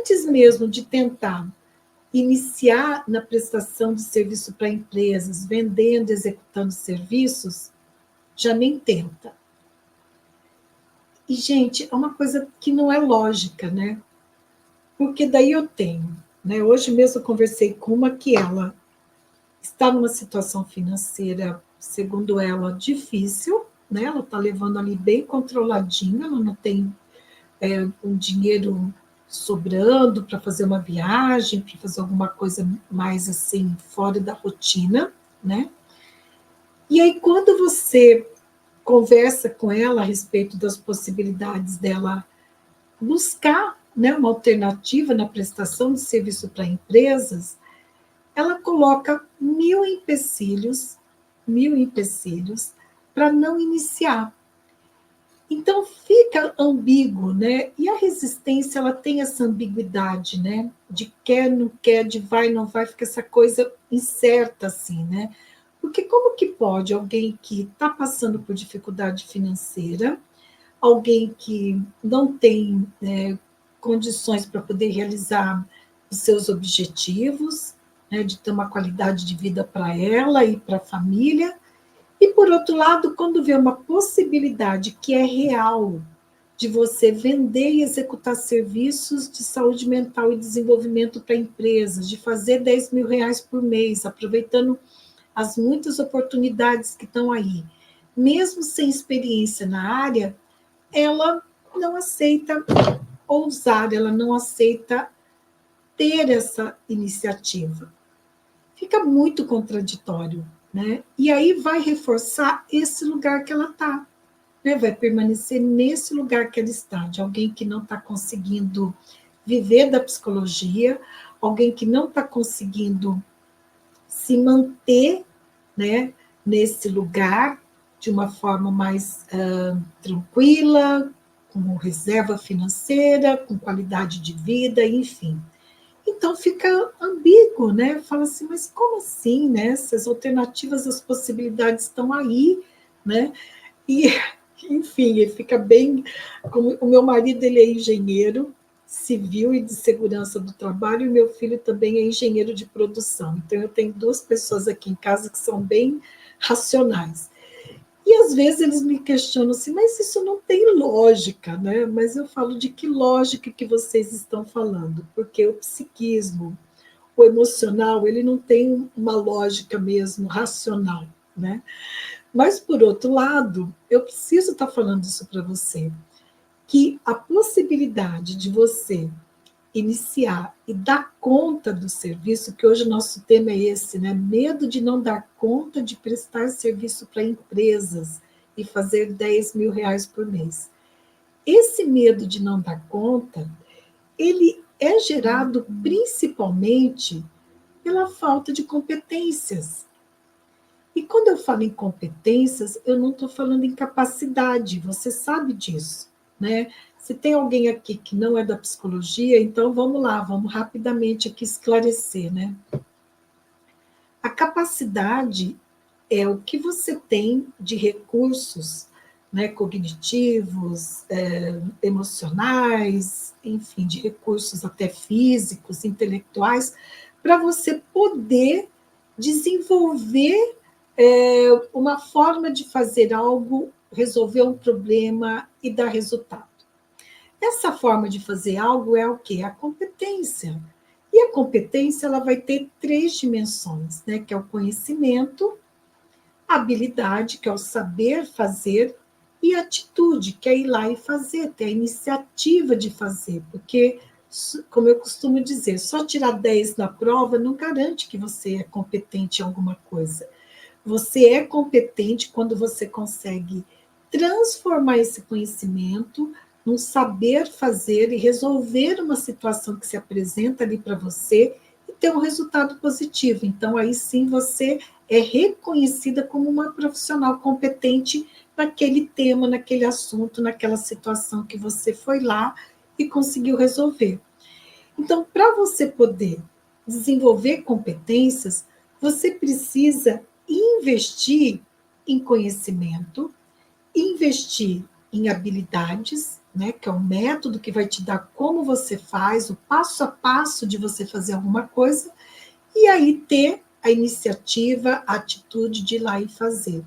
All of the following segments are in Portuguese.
antes mesmo de tentar iniciar na prestação de serviço para empresas, vendendo, executando serviços, já nem tenta. E, gente, é uma coisa que não é lógica, né? Porque daí eu tenho, né? Hoje mesmo eu conversei com uma que ela está numa situação financeira, segundo ela, difícil, né? Ela está levando ali bem controladinha, ela não tem um dinheiro sobrando para fazer uma viagem, para fazer alguma coisa mais assim, fora da rotina, né? E aí, quando você conversa com ela a respeito das possibilidades dela buscar, né, uma alternativa na prestação de serviço para empresas, ela coloca mil empecilhos para não iniciar. Então fica ambíguo, né? E a resistência, ela tem essa ambiguidade, né? De quer, não quer, de vai, não vai, fica essa coisa incerta assim, né? Porque como que pode alguém que está passando por dificuldade financeira, alguém que não tem condições para poder realizar os seus objetivos, né, de ter uma qualidade de vida para ela e para a família, e, por outro lado, quando vê uma possibilidade que é real de você vender e executar serviços de saúde mental e desenvolvimento para empresas, de fazer R$ 10.000 por mês, aproveitando as muitas oportunidades que estão aí, mesmo sem experiência na área, ela não aceita ousar, ela não aceita ter essa iniciativa. Fica muito contraditório, né? E aí vai reforçar esse lugar que ela está, né? Vai permanecer nesse lugar que ela está, de alguém que não está conseguindo viver da psicologia, alguém que não está conseguindo se manter, né, nesse lugar de uma forma mais tranquila, com reserva financeira, com qualidade de vida, enfim. Então fica ambíguo, né? Fala assim, mas como assim, né? Essas alternativas, as possibilidades estão aí, né? E, enfim, fica bem... Como o meu marido, ele é engenheiro civil e de segurança do trabalho, e meu filho também é engenheiro de produção. Então, eu tenho duas pessoas aqui em casa que são bem racionais. E às vezes eles me questionam assim, mas isso não tem lógica, né? Mas eu falo de que lógica que vocês estão falando, porque o psiquismo, o emocional, ele não tem uma lógica mesmo racional, né? Mas, por outro lado, eu preciso estar falando isso para você, que a possibilidade de você iniciar e dar conta do serviço, que hoje o nosso tema é esse, né? Medo de não dar conta de prestar serviço para empresas e fazer R$ 10.000 por mês. Esse medo de não dar conta, ele é gerado principalmente pela falta de competências. E quando eu falo em competências, eu não estou falando em capacidade, você sabe disso, né? Se tem alguém aqui que não é da psicologia, então vamos lá, vamos rapidamente aqui esclarecer, né? A capacidade é o que você tem de recursos, né, cognitivos, emocionais, enfim, de recursos até físicos, intelectuais, para você poder desenvolver uma forma de fazer algo, resolver um problema e dar resultado. Essa forma de fazer algo é o quê? A competência. E a competência, ela vai ter três dimensões, né? Que é o conhecimento, a habilidade, que é o saber fazer, e a atitude, que é ir lá e fazer, ter a iniciativa de fazer, porque, como eu costumo dizer, só tirar 10 na prova não garante que você é competente em alguma coisa. Você é competente quando você consegue transformar esse conhecimento num saber fazer e resolver uma situação que se apresenta ali para você e ter um resultado positivo. Então, aí sim você é reconhecida como uma profissional competente naquele tema, naquele assunto, naquela situação que você foi lá e conseguiu resolver. Então, para você poder desenvolver competências, você precisa investir em conhecimento, investir em habilidades né, que é um método que vai te dar como você faz, o passo a passo de você fazer alguma coisa, e aí ter a iniciativa, a atitude de ir lá e fazer.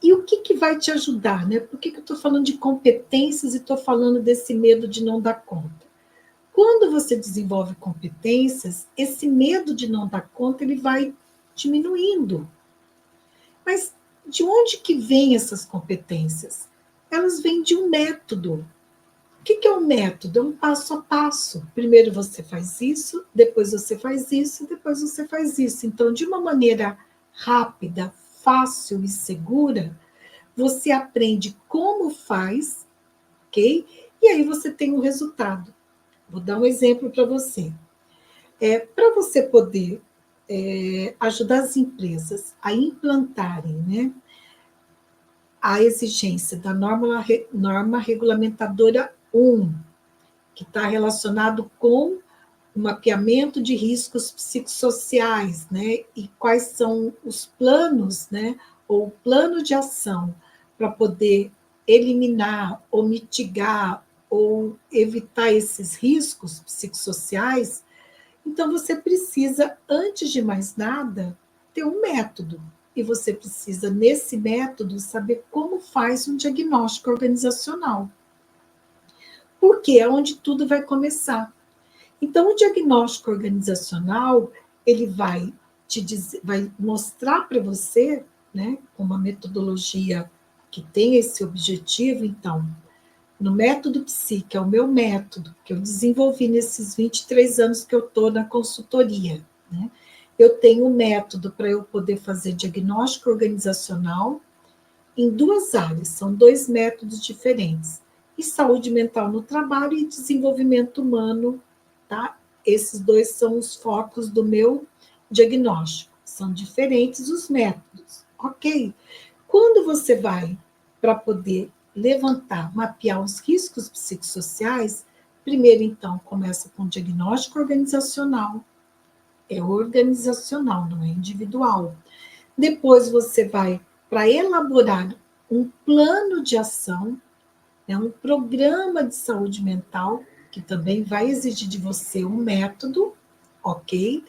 E o que vai te ajudar, né? Por que eu estou falando de competências e estou falando desse medo de não dar conta? Quando você desenvolve competências, esse medo de não dar conta, ele vai diminuindo. Mas de onde que vêm essas competências? Elas vêm de um método. O que é um método? É um passo a passo. Primeiro você faz isso, depois você faz isso, depois você faz isso. Então, de uma maneira rápida, fácil e segura, você aprende como faz, ok? E aí você tem um resultado. Vou dar um exemplo para você. Para você poder ajudar as empresas a implantarem, né, a exigência da norma regulamentadora 1, que está relacionado com o mapeamento de riscos psicossociais, né, e quais são os planos, né, ou o plano de ação para poder eliminar ou mitigar ou evitar esses riscos psicossociais. Então, você precisa, antes de mais nada, ter um método. E você precisa, nesse método, saber como faz um diagnóstico organizacional. Porque é onde tudo vai começar. Então, o diagnóstico organizacional, ele vai te dizer, vai mostrar para você, né, uma metodologia que tem esse objetivo. Então, no método Psi, que é o meu método, que eu desenvolvi nesses 23 anos que eu estou na consultoria, né? Eu tenho um método para eu poder fazer diagnóstico organizacional em duas áreas, são dois métodos diferentes, e saúde mental no trabalho e desenvolvimento humano, tá? Esses dois são os focos do meu diagnóstico, são diferentes os métodos, ok? Quando você vai para poder levantar, mapear os riscos psicossociais, primeiro, então, começa com o diagnóstico organizacional. É organizacional, não é individual. Depois você vai para elaborar um plano de ação, né, um programa de saúde mental, que também vai exigir de você um método, ok?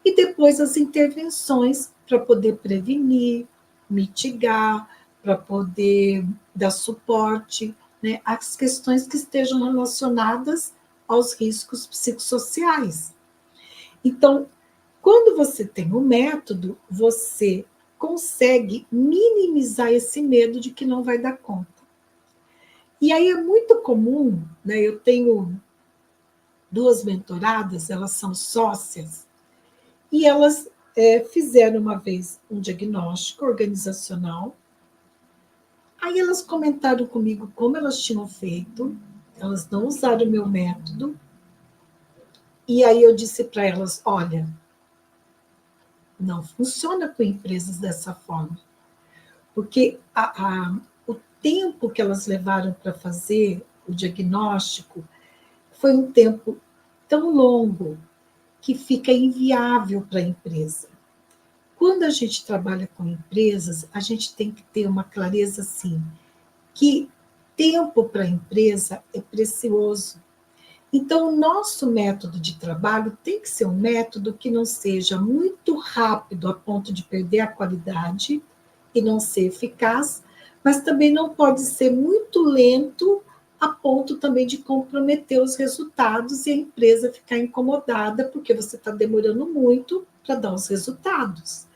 E depois as intervenções para poder prevenir, mitigar, para poder dar suporte, né, às questões que estejam relacionadas aos riscos psicossociais. Então, quando você tem um método, você consegue minimizar esse medo de que não vai dar conta. E aí é muito comum, né? Eu tenho duas mentoradas, elas são sócias, e elas fizeram uma vez um diagnóstico organizacional. Aí elas comentaram comigo como elas tinham feito, elas não usaram o meu método, e aí eu disse para elas: olha, não funciona com empresas dessa forma, porque o tempo que elas levaram para fazer o diagnóstico foi um tempo tão longo que fica inviável para a empresa. Quando a gente trabalha com empresas, a gente tem que ter uma clareza assim, que tempo para a empresa é precioso. Então, o nosso método de trabalho tem que ser um método que não seja muito rápido a ponto de perder a qualidade e não ser eficaz, mas também não pode ser muito lento a ponto também de comprometer os resultados e a empresa ficar incomodada porque você está demorando muito para dar os resultados.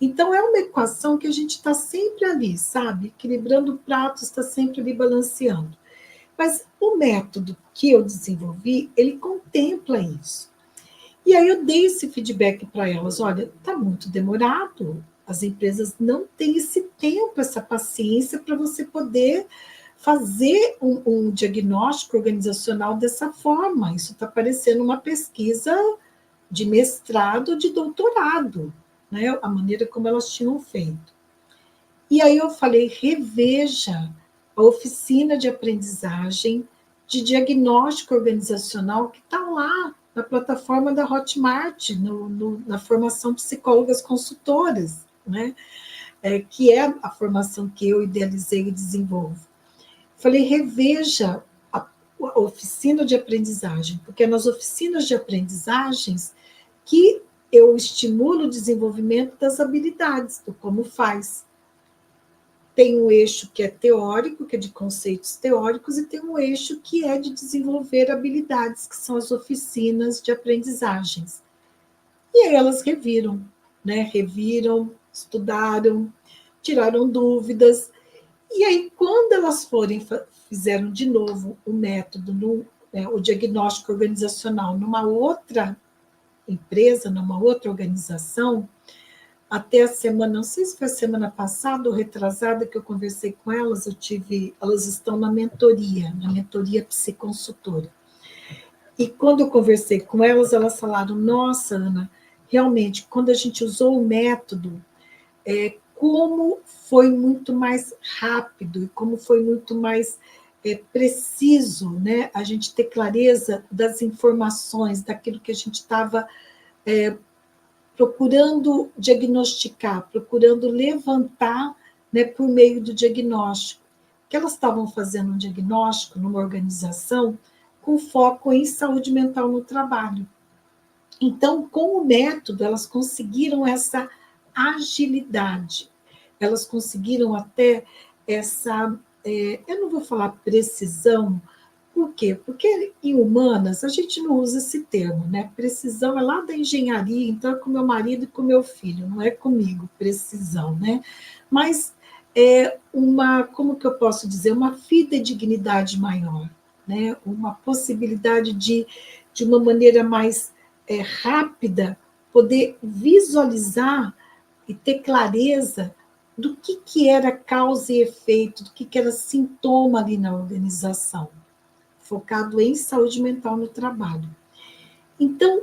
Então, é uma equação que a gente está sempre ali, sabe? Equilibrando pratos, está sempre ali balanceando. Mas o método que eu desenvolvi, ele contempla isso. E aí eu dei esse feedback para elas: olha, está muito demorado, as empresas não têm esse tempo, essa paciência para você poder fazer um diagnóstico organizacional dessa forma. Isso está parecendo uma pesquisa de mestrado, de doutorado, né? A maneira como elas tinham feito. E aí eu falei: reveja a oficina de aprendizagem de diagnóstico organizacional que está lá na plataforma da Hotmart, na formação Psicólogas Consultoras, né? Que é a formação que eu idealizei e desenvolvo. Falei, reveja a oficina de aprendizagem, porque é nas oficinas de aprendizagens que eu estimulo o desenvolvimento das habilidades, do como faz. Tem um eixo que é teórico, que é de conceitos teóricos, e tem um eixo que é de desenvolver habilidades, que são as oficinas de aprendizagens. E aí elas reviram, né? Reviram, estudaram, tiraram dúvidas. E aí, quando elas fizeram de novo o método, o diagnóstico organizacional numa outra empresa, numa outra organização, até a semana, não sei se foi a semana passada ou retrasada que eu conversei com elas, elas estão na mentoria psiconsultora. E quando eu conversei com elas, elas falaram, nossa, Ana, realmente, quando a gente usou o método, como foi muito mais rápido e como foi muito mais preciso, né? A gente ter clareza das informações, daquilo que a gente estava procurando diagnosticar, procurando levantar, né, por meio do diagnóstico. Que elas estavam fazendo um diagnóstico numa organização com foco em saúde mental no trabalho. Então, com o método, elas conseguiram essa agilidade, elas conseguiram até essa, eu não vou falar precisão, por quê? Porque em humanas a gente não usa esse termo, né? Precisão é lá da engenharia, então é com meu marido e com meu filho, não é comigo, precisão, né? Mas é uma, como que eu posso dizer, uma fidedignidade maior, né? Uma possibilidade de uma maneira mais rápida, poder visualizar e ter clareza do que era causa e efeito, do que era sintoma ali na organização, focado em saúde mental no trabalho. Então,